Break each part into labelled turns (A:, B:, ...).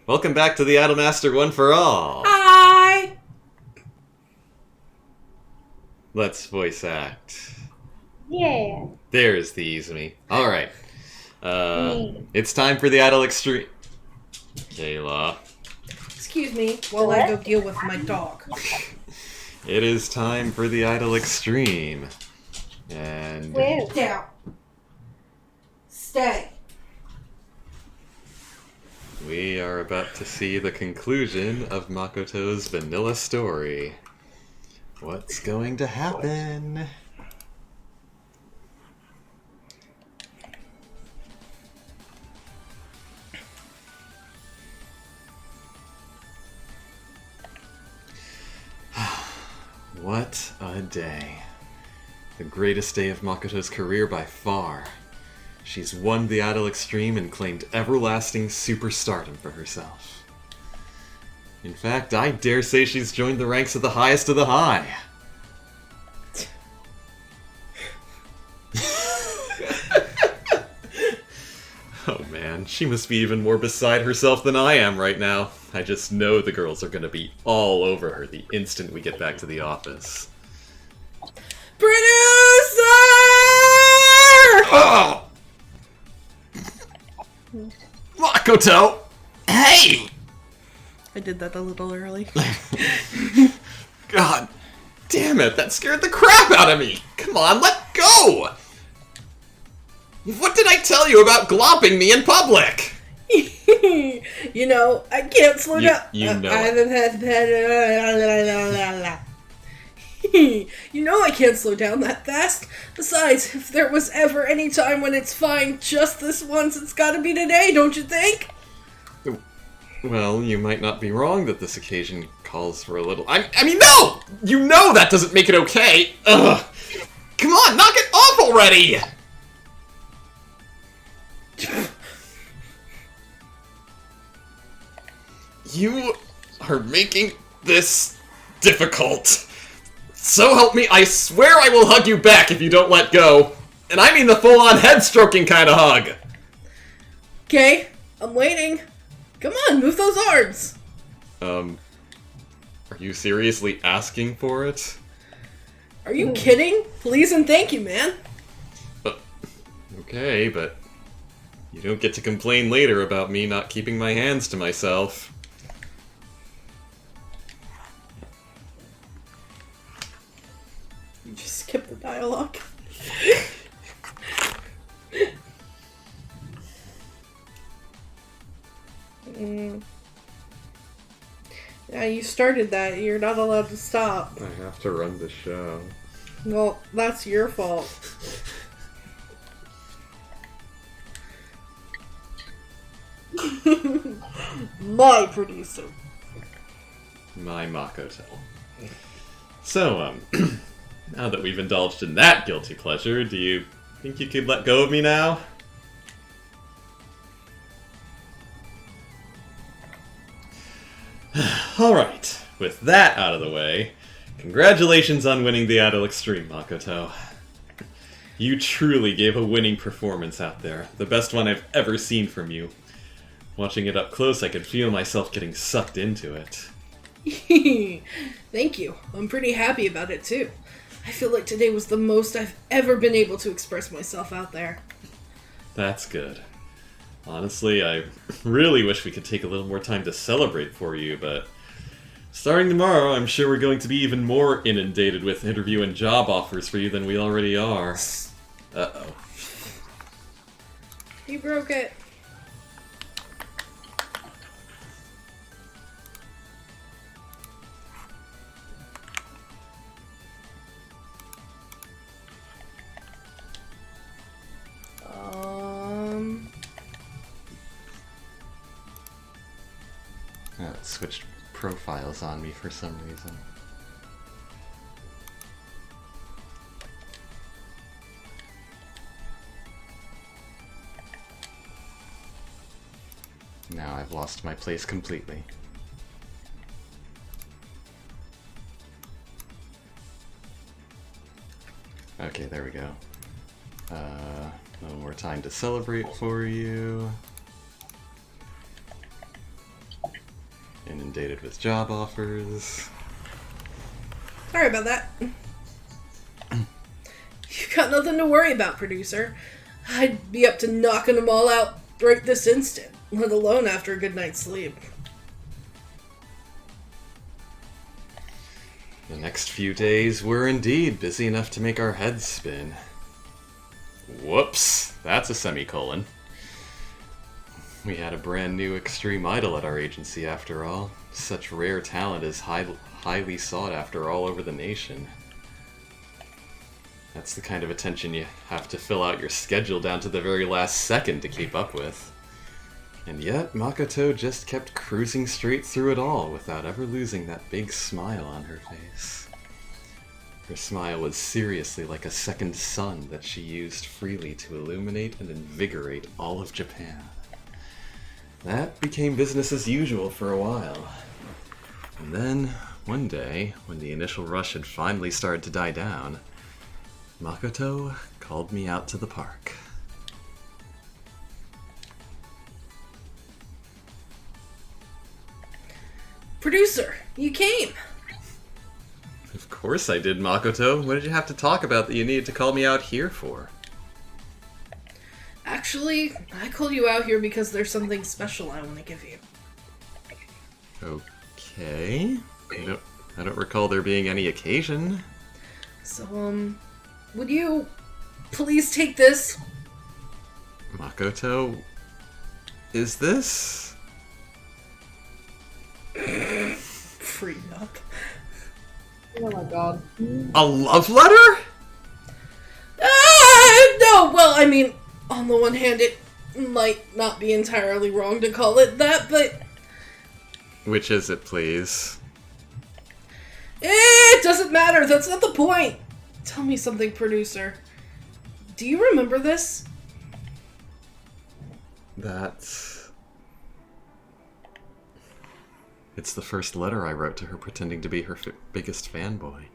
A: Welcome back to the Idolm ster One for All.
B: Hi!
A: Let's voice act.
C: Yeah.
A: There's the Izumi. Alright. It's time for the Idol Extreme. Kayla.
B: Excuse me while I go deal with my dog.
A: It is time for the Idol Extreme. And...
C: Where?
B: Down. Stay.
A: we are about to see the conclusion of Makoto's vanilla story. What's going to happen? What a day. The greatest day of Makoto's career by far. She's won the Idol Extreme and claimed everlasting superstardom for herself. In fact, I dare say she's joined the ranks of the highest of the high. Oh man, she must be even more beside herself than I am right now. I just know the girls are gonna be all over her the instant we get back to the office.
B: Producer!
A: Oh! Makoto! Hey!
B: I did that a little early.
A: God damn it, that scared the crap out of me! Come on, let go! What did I tell you about glopping me in public?
B: You know, I can't slow down.
A: You know
B: You know I can't slow down that fast. Besides, if there was ever any time when it's fine just this once, it's gotta be today, don't you think?
A: Well, you might not be wrong that this occasion calls for a little... I mean, no! You know that doesn't make it okay! Ugh! Come on, knock it off already! You are making this difficult. So help me, I swear I will hug you back if you don't let go. And I mean the full-on head-stroking kind of hug.
B: Okay, I'm waiting. Come on, move those arms.
A: Are you seriously asking for it?
B: Are you kidding? Please and thank you, man.
A: Okay, but you don't get to complain later about me not keeping my hands to myself.
B: You just skip the dialogue. Yeah, you started that. You're not allowed to stop.
A: I have to run the show.
B: Well, that's your fault. My producer.
A: My Makoto. So, now that we've indulged in that guilty pleasure, do you think you could let go of me now? Alright, with that out of the way, congratulations on winning the Idol Extreme, Makoto. You truly gave a winning performance out there, the best one I've ever seen from you. Watching it up close, I could feel myself getting sucked into it.
B: Thank you. I'm pretty happy about it too. I feel like today was the most I've ever been able to express myself out there.
A: That's good. Honestly, I really wish we could take a little more time to celebrate for you, but starting tomorrow, I'm sure we're going to be even more inundated with interview and job offers for you than we already are. Uh-oh.
B: You broke it.
A: It switched profiles on me for some reason. Now I've lost my place completely. Okay, there we go. No more time to celebrate for you. Inundated with job offers.
B: Sorry about that. You got nothing to worry about, producer. I'd be up to knocking them all out right this instant, let alone after a good night's sleep.
A: The next few days were indeed busy enough to make our heads spin. Whoops, that's a semicolon. We had a brand new extreme idol at our agency after all. Such rare talent is highly sought after all over the nation. That's the kind of attention you have to fill out your schedule down to the very last second to keep up with. And yet, Makoto just kept cruising straight through it all without ever losing that big smile on her face. Her smile was seriously like a second sun that she used freely to illuminate and invigorate all of Japan. That became business as usual for a while. And then, one day, when the initial rush had finally started to die down, Makoto called me out to the park.
B: Producer, you came!
A: Of course I did, Makoto. What did you have to talk about that you needed to call me out here for?
B: Actually, I called you out here because there's something special I want to give you.
A: Okay. I don't recall there being any occasion.
B: So, would you please take this?
A: Makoto, is this...
B: Free up.
C: Oh my god.
A: a love letter?
B: No, well, I mean, on the one hand, it might not be entirely wrong to call it that, but...
A: Which is it, please?
B: It doesn't matter, that's not the point! Tell me something, producer. Do you remember this?
A: That's... It's the first letter I wrote to her pretending to be her biggest fanboy.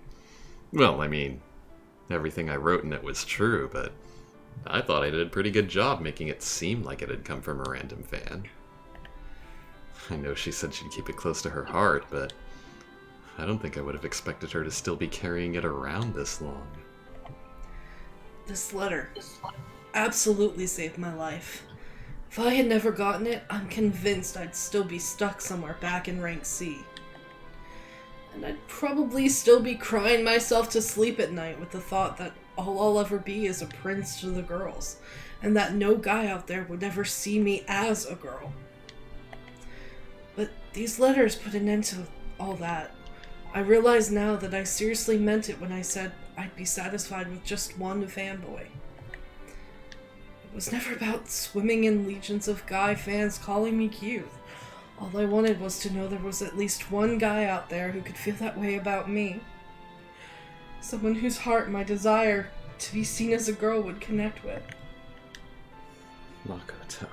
A: Well, I mean, everything I wrote in it was true, but I thought I did a pretty good job making it seem like it had come from a random fan. I know she said she'd keep it close to her heart, but I don't think I would have expected her to still be carrying it around this long.
B: This letter absolutely saved my life. If I had never gotten it, I'm convinced I'd still be stuck somewhere back in rank C. And I'd probably still be crying myself to sleep at night with the thought that all I'll ever be is a prince to the girls, and that no guy out there would ever see me as a girl. But these letters put an end to all that. I realize now that I seriously meant it when I said I'd be satisfied with just one fanboy. It was never about swimming in legions of guy fans calling me cute. All I wanted was to know there was at least one guy out there who could feel that way about me. Someone whose heart my desire to be seen as a girl would connect with.
A: Makoto.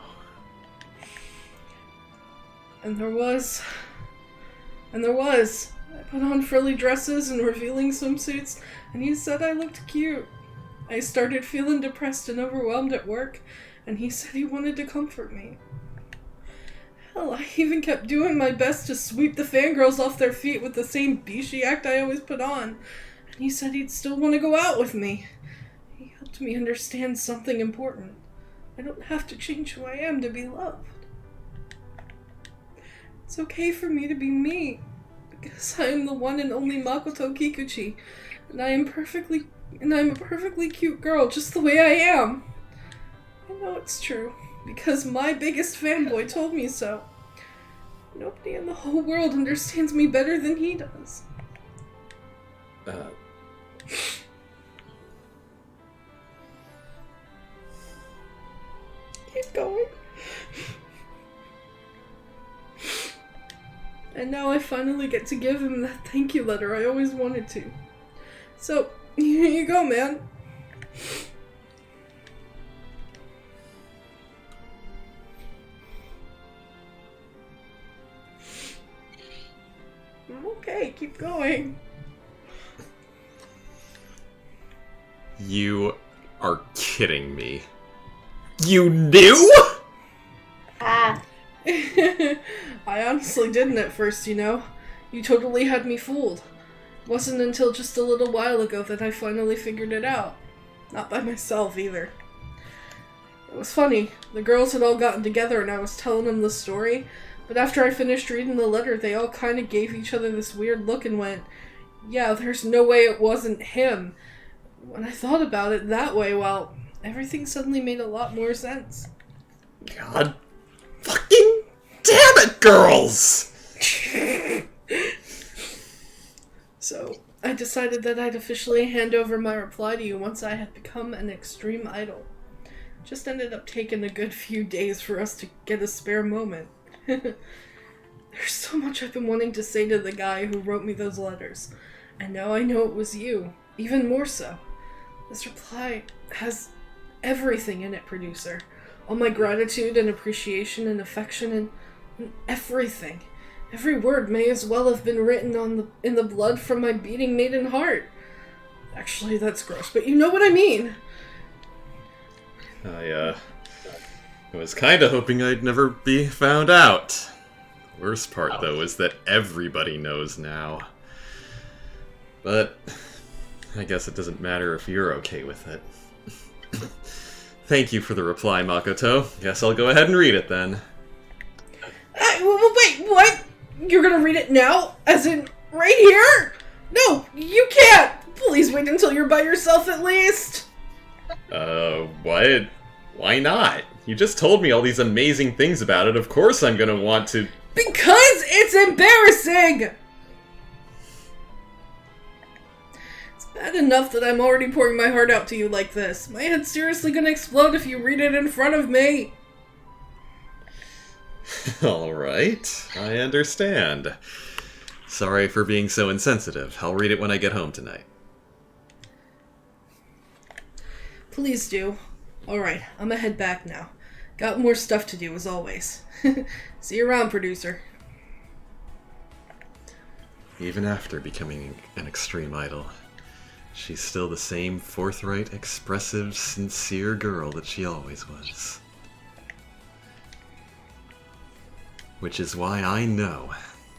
B: And there was. I put on frilly dresses and revealing swimsuits, and he said I looked cute. I started feeling depressed and overwhelmed at work, and he said he wanted to comfort me. Hell, I even kept doing my best to sweep the fangirls off their feet with the same bishi act I always put on, and he said he'd still want to go out with me. He helped me understand something important. I don't have to change who I am to be loved. It's okay for me to be me, because I am the one and only Makoto Kikuchi, and I'm a perfectly cute girl just the way I am. I know it's true, because my biggest fanboy told me so. Nobody in the whole world understands me better than he does. Keep going. And now I finally get to give him that thank you letter I always wanted to. So, here you go, man. Okay, keep going.
A: You are kidding me. You knew?
C: Ah.
B: I honestly didn't at first, you know. You totally had me fooled. Wasn't until just a little while ago that I finally figured it out. Not by myself, either. It was funny. The girls had all gotten together and I was telling them the story, but after I finished reading the letter, they all kind of gave each other this weird look and went, yeah, there's no way it wasn't him. When I thought about it that way, well, everything suddenly made a lot more sense.
A: God fucking damn it, girls!
B: So, I decided that I'd officially hand over my reply to you once I had become an extreme idol. Just ended up taking a good few days for us to get a spare moment. There's so much I've been wanting to say to the guy who wrote me those letters. And now I know it was you. Even more so. This reply has everything in it, producer. All my gratitude and appreciation and affection and everything. Every word may as well have been written in the blood from my beating maiden heart. Actually, that's gross, but you know what I mean.
A: I was kinda hoping I'd never be found out. The worst part, though, is that everybody knows now. But I guess it doesn't matter if you're okay with it. Thank you for the reply, Makoto. Guess I'll go ahead and read it then.
B: Wait, what? You're gonna read it now? As in, right here? No, you can't! Please wait until you're by yourself at least!
A: What? Why not? You just told me all these amazing things about it, of course I'm gonna want to—
B: Because it's embarrassing! It's bad enough that I'm already pouring my heart out to you like this. My head's seriously gonna explode if you read it in front of me.
A: Alright, I understand. Sorry for being so insensitive. I'll read it when I get home tonight.
B: Please do. Alright, I'm gonna head back now. Got more stuff to do, as always. See you around, producer.
A: Even after becoming an extreme idol, she's still the same forthright, expressive, sincere girl that she always was. Which is why I know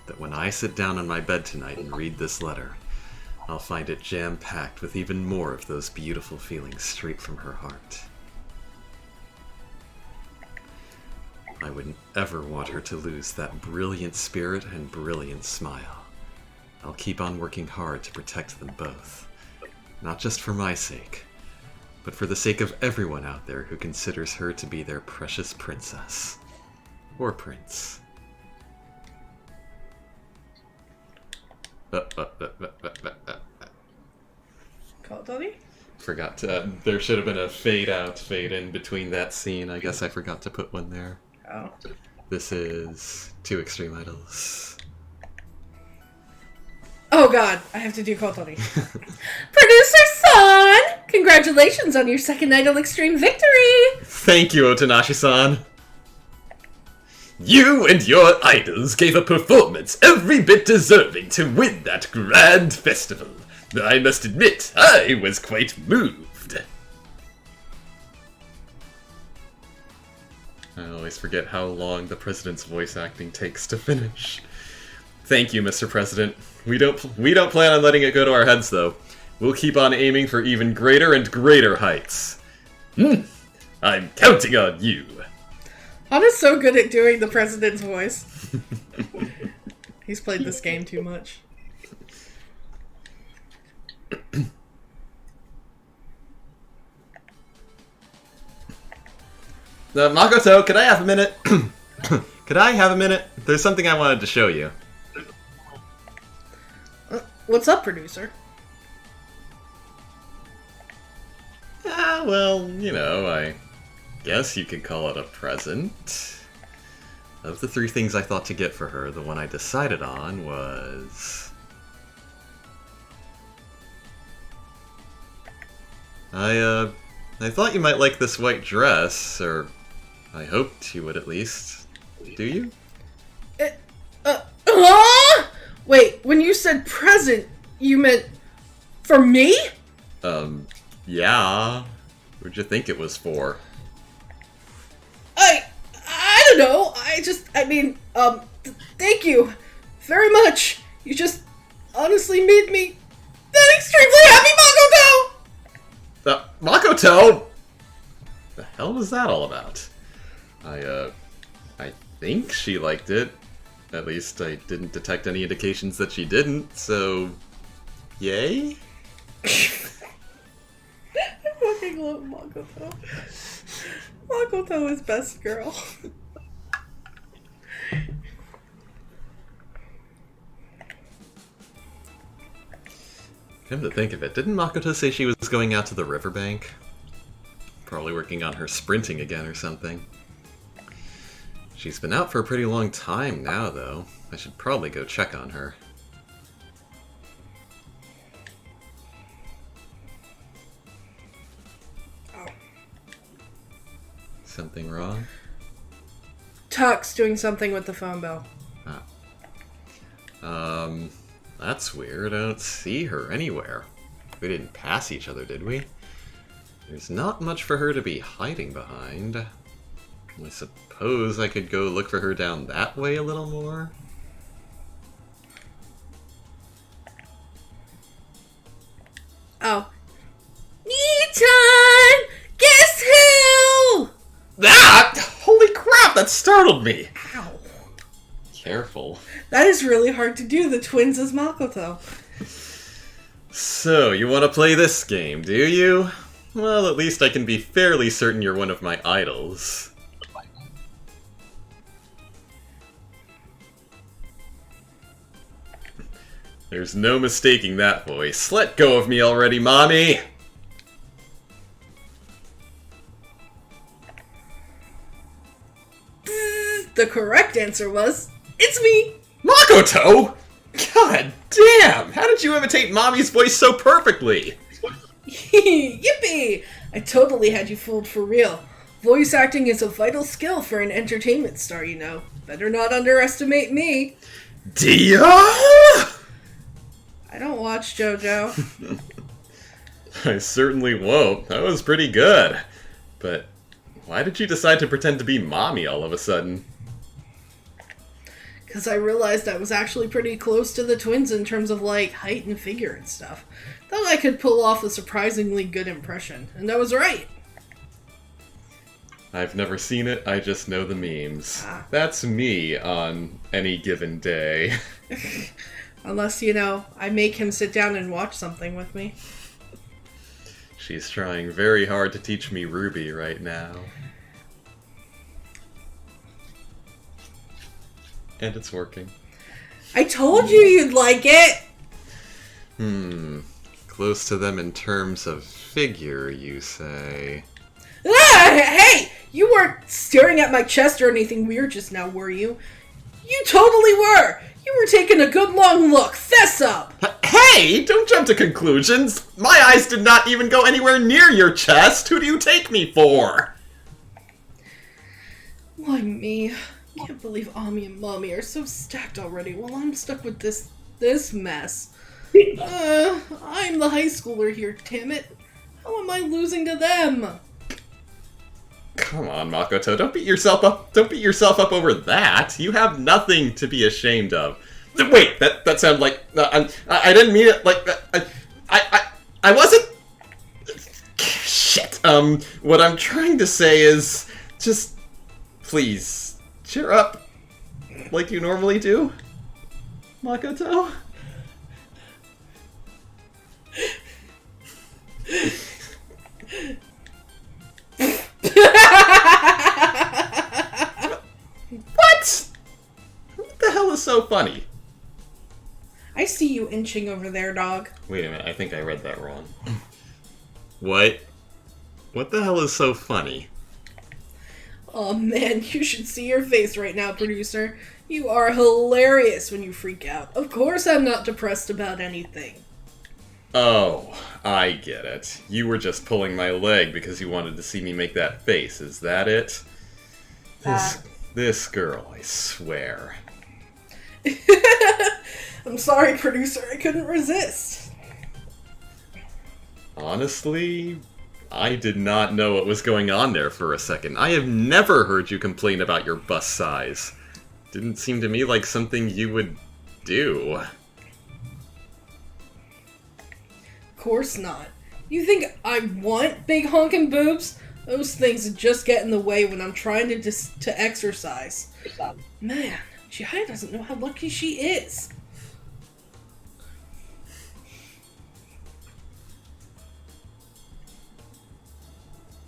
A: that when I sit down on my bed tonight and read this letter, I'll find it jam-packed with even more of those beautiful feelings straight from her heart. I wouldn't ever want her to lose that brilliant spirit and brilliant smile. I'll keep on working hard to protect them both. Not just for my sake, but for the sake of everyone out there who considers her to be their precious princess. Or prince.
B: Call Tony?
A: Forgot to, there should have been a fade out, fade in between that scene. I guess I forgot to put one there.
B: Oh.
A: This is Two Extreme Idols.
B: Oh god, I have to do Call Tony. Producer Son! Congratulations on your second Idol Extreme victory!
A: Thank you, Otanashi-san. You and your idols gave a performance every bit deserving to win that grand festival. I must admit, I was quite moved. I always forget how long the president's voice acting takes to finish. Thank you, Mr. President. We don't plan on letting it go to our heads, though. We'll keep on aiming for even greater and greater heights. I'm counting on you.
B: Anna's so good at doing the president's voice. He's played this game too much.
A: Makoto, could I have a minute? Could I have a minute? There's something I wanted to show you.
B: What's up, producer?
A: Well, you know, I guess you could call it a present. Of the three things I thought to get for her, the one I decided on was... I thought you might like this white dress, or I hoped you would at least. Do you?
B: Wait, when you said present, you meant for me?
A: Yeah. What'd you think it was for?
B: I don't know. Thank you very much. You just honestly made me that extremely happy, Makoto!
A: Makoto? The hell was that all about? I think she liked it. At least I didn't detect any indications that she didn't, so... Yay?
B: I fucking love Makoto. Makoto is best girl.
A: Come to think of it, didn't Makoto say she was going out to the riverbank? Probably working on her sprinting again or something. She's been out for a pretty long time now, though. I should probably go check on her.
B: Oh.
A: Something wrong?
B: Tuck's doing something with the phone bell.
A: That's weird. I don't see her anywhere. We didn't pass each other, did we? There's not much for her to be hiding behind. I suppose I could go look for her down that way a little more.
B: Oh. Me time! Guess who?
A: Ah! Holy crap, that startled me!
B: Ow.
A: Careful.
B: That is really hard to do, the twins as Makoto.
A: So, you want to play this game, do you? Well, at least I can be fairly certain you're one of my idols. There's no mistaking that voice. Let go of me already, mommy!
B: The correct answer was, it's me!
A: Makoto! God damn! How did you imitate mommy's voice so perfectly?
B: Yippee! I totally had you fooled for real. Voice acting is a vital skill for an entertainment star, you know. Better not underestimate me.
A: Dia?
B: I don't watch JoJo.
A: I certainly won't. That was pretty good. But why did you decide to pretend to be mommy all of a sudden?
B: Because I realized I was actually pretty close to the twins in terms of, like, height and figure and stuff. Thought I could pull off a surprisingly good impression, and I was right.
A: I've never seen it, I just know the memes.
B: Ah.
A: That's me on any given day.
B: Unless, you know, I make him sit down and watch something with me.
A: She's trying very hard to teach me Ruby right now. And it's working.
B: I told you you'd like it!
A: Close to them in terms of figure, you say?
B: Ah, hey! You weren't staring at my chest or anything weird just now, were you? You totally were! You were taking a good long look. Fess up!
A: Hey! Don't jump to conclusions! My eyes did not even go anywhere near your chest! Who do you take me for?
B: Why me? Can't believe Ami and Mommy are so stacked already while I'm stuck with this mess. I'm the high schooler here, damn it. How am I losing to them?
A: Come on, Makoto, don't beat yourself up. Don't beat yourself up over that. You have nothing to be ashamed of. Wait, that sounded like I didn't mean it like I wasn't. Shit. What I'm trying to say is just please cheer up, like you normally do, Makoto. What? What the hell is so funny?
B: I see you inching over there, dog.
A: Wait a minute, I think I read that wrong. What? What the hell is so funny?
B: Oh man, you should see your face right now, producer. You are hilarious when you freak out. Of course I'm not depressed about anything.
A: Oh, I get it. You were just pulling my leg because you wanted to see me make that face, is that it? This girl, I swear.
B: I'm sorry, producer, I couldn't resist.
A: Honestly, I did not know what was going on there for a second. I have never heard you complain about your bust size. Didn't seem to me like something you would do.
B: Of course not. You think I want big honking boobs? Those things just get in the way when I'm trying to exercise. Man, Chihaya doesn't know how lucky she is.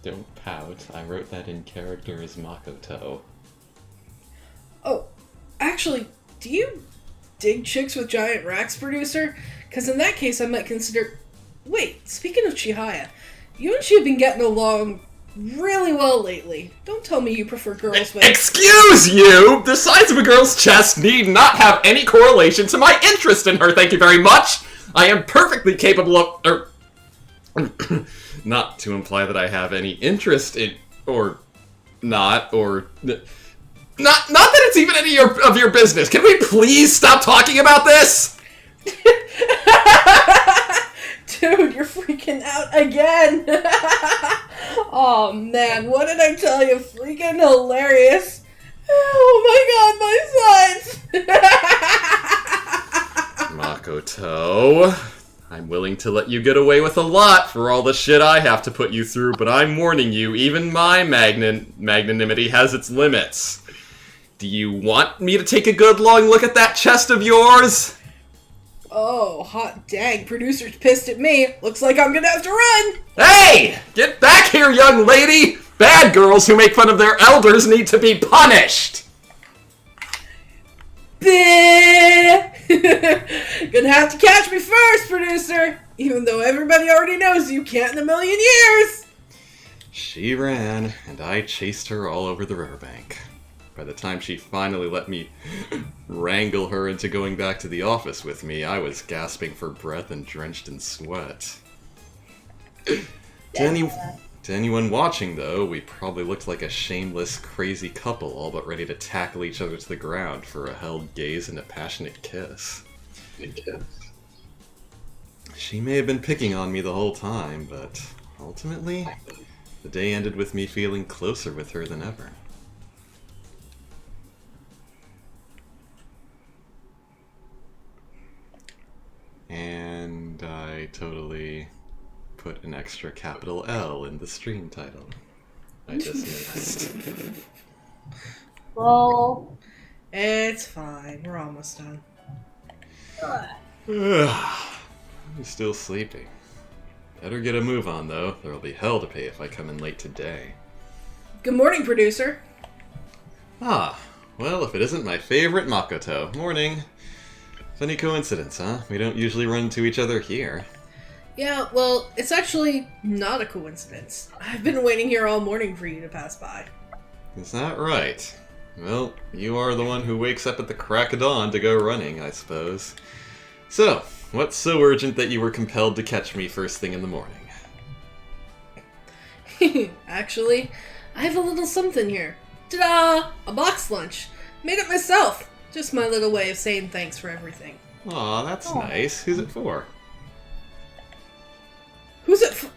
A: Don't pout. I wrote that in character as Makoto.
B: Oh, actually, do you dig chicks with giant racks, producer? Because in that case, I might consider... Wait, speaking of Chihaya, you and she have been getting along really well lately. Don't tell me you prefer girls with...
A: Excuse you! The size of a girl's chest need not have any correlation to my interest in her, thank you very much! I am perfectly capable of... not to imply that I have any interest in... or... not, or... Not that it's even any of your business. Can we please stop talking about this?
B: Dude, you're freaking out again. Oh man, what did I tell you? Freaking hilarious. Oh my god, my sides.
A: Makoto, I'm willing to let you get away with a lot for all the shit I have to put you through, but I'm warning you, even my magnanimity has its limits. Do you want me to take a good long look at that chest of yours?
B: Oh, hot dang, producer's pissed at me. Looks like I'm gonna have to run.
A: Hey! Get back here, young lady! Bad girls who make fun of their elders need to be punished!
B: Bleh. Gonna have to catch me first, producer. Even though everybody already knows you can't in a million years.
A: She ran, and I chased her all over the riverbank. By the time she finally let me wrangle her into going back to the office with me, I was gasping for breath and drenched in sweat. To anyone watching, though, we probably looked like a shameless, crazy couple, all but ready to tackle each other to the ground for a held gaze and a passionate kiss. She may have been picking on me the whole time, but ultimately, the day ended with me feeling closer with her than ever. And I totally put an extra capital L in the stream title. I just noticed.
C: Well,
B: It's fine. We're almost done.
A: I'm still sleepy. Better get a move on, though. There'll be hell to pay if I come in late today.
B: Good morning, producer.
A: Ah, well, if it isn't my favorite Makoto. Morning. Funny coincidence, huh? We don't usually run into each other here.
B: Yeah, well, it's actually not a coincidence. I've been waiting here all morning for you to pass by.
A: Is that right? Well, you are the one who wakes up at the crack of dawn to go running, I suppose. So, what's so urgent that you were compelled to catch me first thing in the morning?
B: Actually, I have a little something here. Ta-da! A box lunch. Made it myself. Just my little way of saying thanks for everything.
A: Aw, that's nice. Who's it for?
B: Who's it for?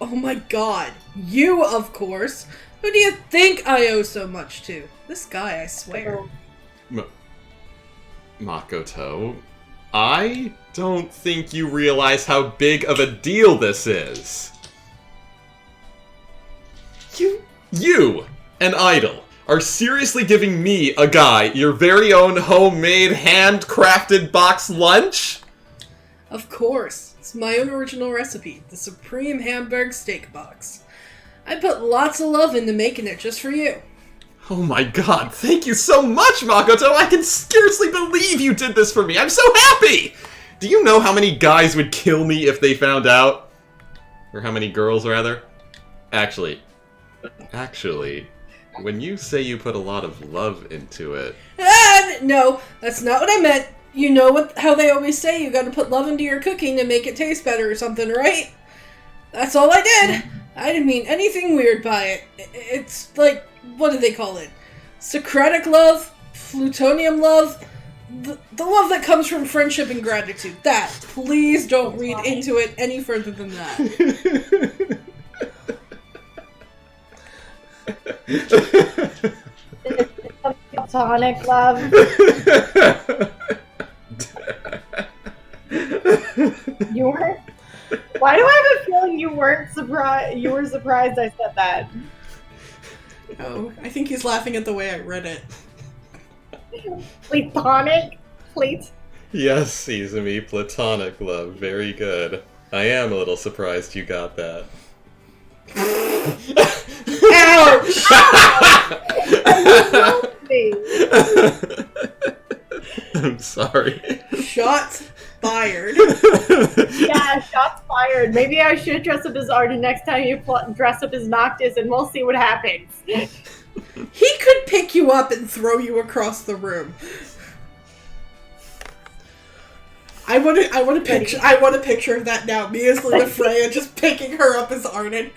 B: Oh my god. You, of course. Who do you think I owe so much to? This guy, I swear.
A: Makoto, I don't think you realize how big of a deal this is. You, an idol, are seriously giving me, a guy, your very own homemade, handcrafted box lunch?
B: Of course. It's my own original recipe, the Supreme Hamburg Steak Box. I put lots of love into making it just for you.
A: Oh my god, thank you so much, Makoto! I can scarcely believe you did this for me! I'm so happy! Do you know how many guys would kill me if they found out? Or how many girls, rather? Actually, when you say you put a lot of love into it...
B: No, that's not what I meant. You know how they always say you gotta put love into your cooking to make it taste better or something, right? That's all I did. I didn't mean anything weird by it. It's like, what do they call it? Socratic love? Plutonium love? The love that comes from friendship and gratitude. That. Please don't read into it any further than that.
C: platonic love. You weren't. Why do I have a feeling you weren't surprised? You were surprised I said that.
B: Oh, I think he's laughing at the way I read it.
C: Platonic?
A: Yes, Izumi, platonic love. Very good. I am a little surprised you got that. I'm sorry.
B: Shots fired.
C: Yeah, shots fired. Maybe I should dress up as Arden next time you dress up as Noctis, and we'll see what happens.
B: He could pick you up and throw you across the room. I want a picture of that now. Me as Luna Freya just picking her up as Arden.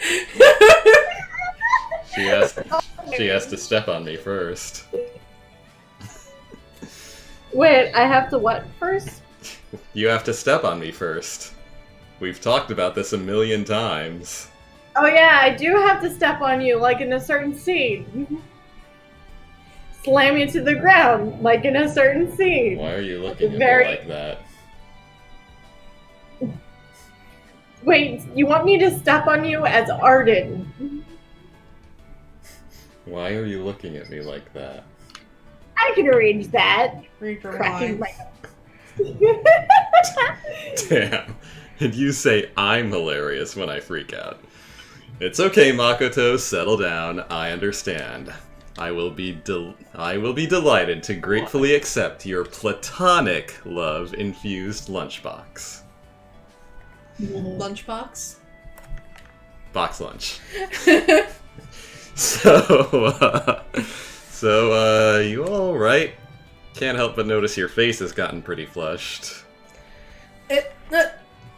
A: She has to step on me first.
C: Wait, I have to what first?
A: You have to step on me first. We've talked about this a million times.
C: Oh yeah, I do have to step on you, like in a certain scene. Slam you to the ground, like in a certain scene.
A: Why are you looking at me like that?
C: Wait, you want me to step on you as Arden?
A: Why are you looking at me like that?
C: I can arrange that.
B: Read your
C: Cracking
B: mind.
C: my
A: Damn. And you say I'm hilarious when I freak out. It's okay, Makoto, settle down. I understand. I will be delighted to gratefully accept your platonic love-infused lunchbox.
B: Lunchbox?
A: Box lunch. So, you all right? Can't help but notice your face has gotten pretty flushed.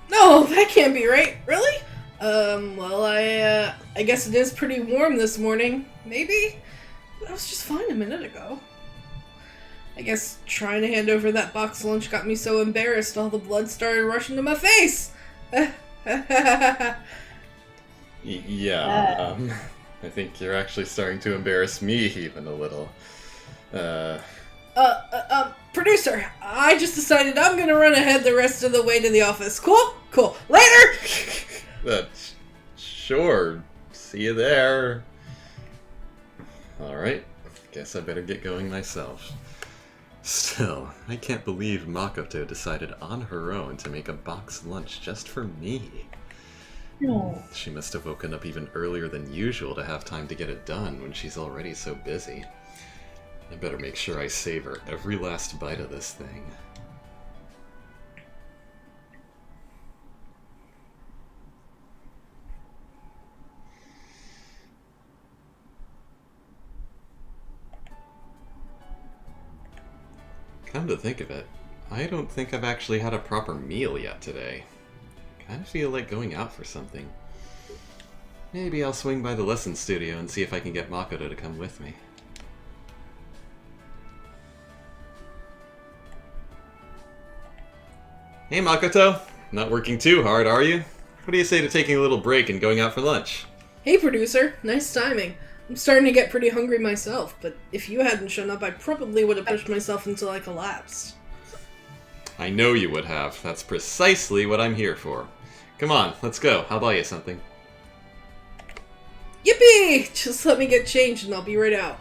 B: No, that can't be right. Really? Well, I guess it is pretty warm this morning. Maybe? I was just fine a minute ago. I guess trying to hand over that box lunch got me so embarrassed all the blood started rushing to my face.
A: Yeah, I think you're actually starting to embarrass me even a little.
B: Producer, I just decided I'm gonna run ahead the rest of the way to the office. Cool? Cool. Later!
A: Sure. See you there. Alright, guess I better get going myself. Still, I can't believe Makoto decided on her own to make a box lunch just for me.
C: No.
A: She must have woken up even earlier than usual to have time to get it done when she's already so busy. I better make sure I savor every last bite of this thing. Come to think of it, I don't think I've actually had a proper meal yet today. Kinda feel like going out for something. Maybe I'll swing by the lesson studio and see if I can get Makoto to come with me. Hey Makoto! Not working too hard, are you? What do you say to taking a little break and going out for lunch?
B: Hey, producer. Nice timing. I'm starting to get pretty hungry myself, but if you hadn't shown up, I probably would have pushed myself until I collapsed.
A: I know you would have. That's precisely what I'm here for. Come on, let's go. I'll buy you something.
B: Yippee! Just let me get changed and I'll be right out.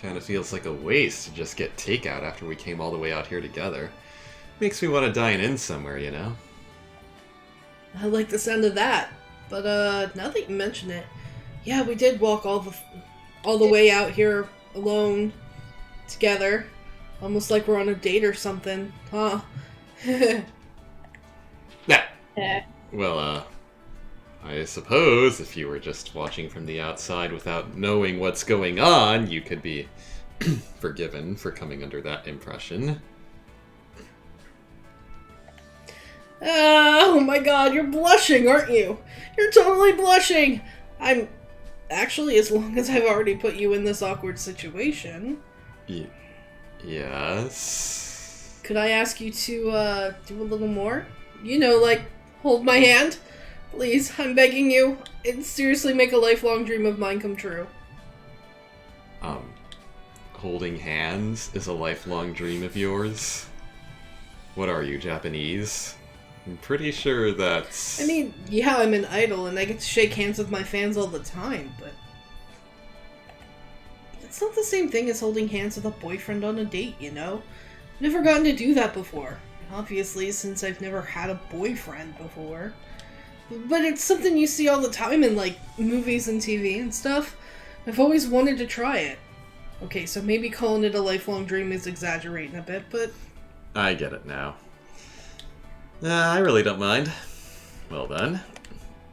A: Kinda feels like a waste to just get takeout after we came all the way out here together. Makes me want to dine in somewhere, you know?
B: I like the sound of that. But, now that you mention it, yeah, we did walk all the way out here alone, together. Almost like we're on a date or something, huh?
A: Yeah. Well, I suppose if you were just watching from the outside without knowing what's going on, you could be forgiven for coming under that impression.
B: Oh my god, you're blushing, aren't you? You're totally blushing! I'm... Actually, as long as I've already put you in this awkward situation...
A: Yes?
B: Could I ask you to, do a little more? You know, like, hold my hand? Please, I'm begging you. It'd seriously make a lifelong dream of mine come true.
A: Holding hands is a lifelong dream of yours? What are you, Japanese? I'm pretty sure that's...
B: I mean, yeah, I'm an idol and I get to shake hands with my fans all the time, but... it's not the same thing as holding hands with a boyfriend on a date, you know? I've never gotten to do that before. Obviously, since I've never had a boyfriend before. But it's something you see all the time in, like, movies and TV and stuff. I've always wanted to try it. Okay, so maybe calling it a lifelong dream is exaggerating a bit, but...
A: I get it now. I really don't mind. Well then,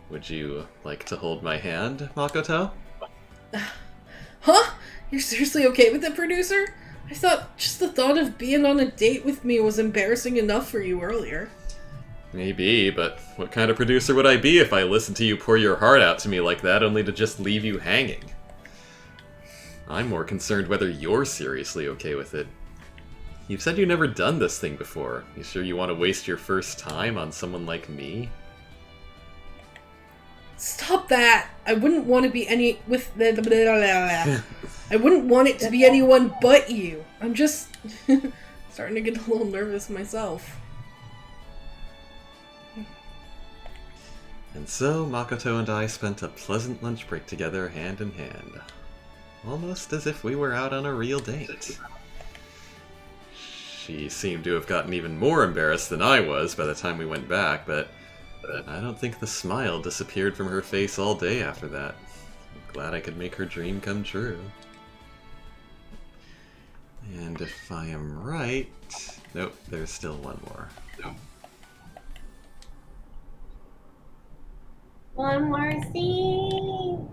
A: would you like to hold my hand, Makoto?
B: Huh? You're seriously okay with it, producer? I thought just the thought of being on a date with me was embarrassing enough for you earlier.
A: Maybe, but what kind of producer would I be if I listened to you pour your heart out to me like that only to just leave you hanging? I'm more concerned whether you're seriously okay with it. You've said you've never done this thing before. You sure you want to waste your first time on someone like me?
B: Stop that! I wouldn't want to be any with the I wouldn't want it to be anyone but you. I'm just starting to get a little nervous myself.
A: And so, Makoto and I spent a pleasant lunch break together hand in hand. Almost as if we were out on a real date. She seemed to have gotten even more embarrassed than I was by the time we went back, but I don't think the smile disappeared from her face all day after that. I'm glad I could make her dream come true. And if I am right... Nope, there's still one more.
C: One more scene.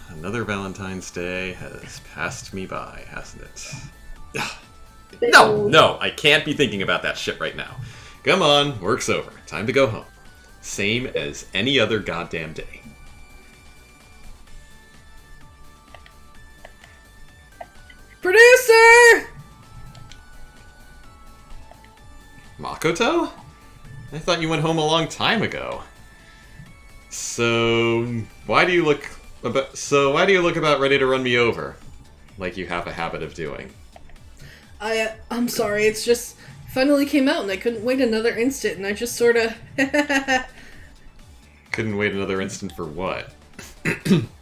A: Another Valentine's Day has passed me by, hasn't it? No, I can't be thinking about that shit right now. Come on, work's over. Time to go home. Same as any other goddamn day.
B: Producer!
A: Makoto? I thought you went home a long time ago. So why do you look about ready to run me over? Like you have a habit of doing.
B: I'm sorry, it's just finally came out and I couldn't wait another instant and I just sorta
A: Couldn't wait another instant for what?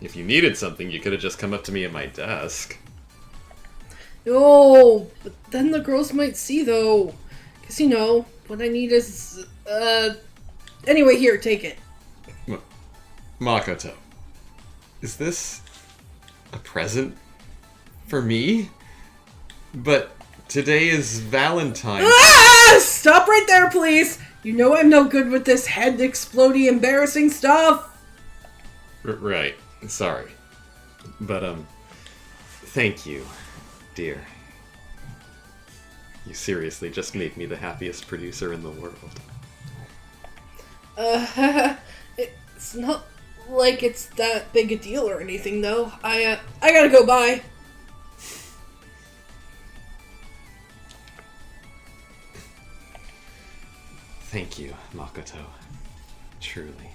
A: If you needed something, you could have just come up to me at my desk.
B: No, but then the girls might see though. Cause you know, what I need is anyway, here, take it.
A: Makoto, is this a present for me? But today is Valentine's.
B: Ah! Stop right there, please! You know I'm no good with this head-exploding embarrassing stuff!
A: Right, sorry. But, thank you, dear. You seriously just made me the happiest producer in the world.
B: It's not like it's that big a deal or anything, though. I gotta go, bye.
A: Thank you, Makoto. Truly.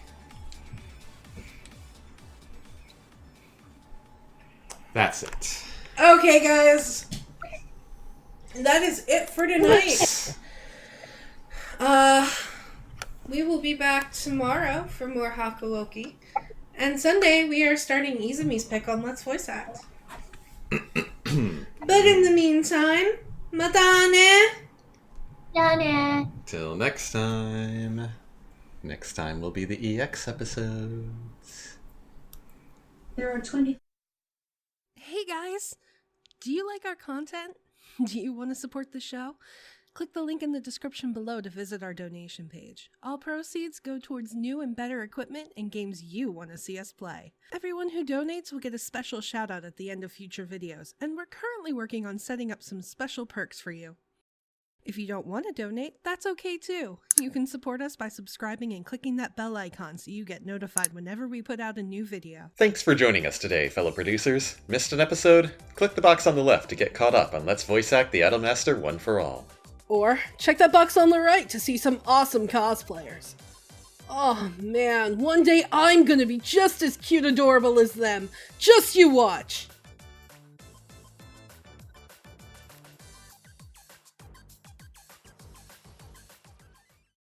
A: That's it.
B: Okay, guys. That is it for tonight. We will be back tomorrow for more Hakuoki. And Sunday, we are starting Izumi's pick on Let's Voice Act. But in the meantime, mata ne!
A: Till next time. Next time will be the EX episodes.
D: There are 20.
B: Hey guys! Do you like our content? Do you want to support the show? Click the link in the description below to visit our donation page. All proceeds go towards new and better equipment and games you want to see us play. Everyone who donates will get a special shout out at the end of future videos, and we're currently working on setting up some special perks for you. If you don't want to donate, that's okay too. You can support us by subscribing and clicking that bell icon so you get notified whenever we put out a new video.
A: Thanks for joining us today, fellow producers. Missed an episode? Click the box on the left to get caught up on Let's Voice Act the Idolm Ster One for All.
B: Or check that box on the right to see some awesome cosplayers. Oh man, one day I'm gonna be just as cute adorable as them. Just you watch!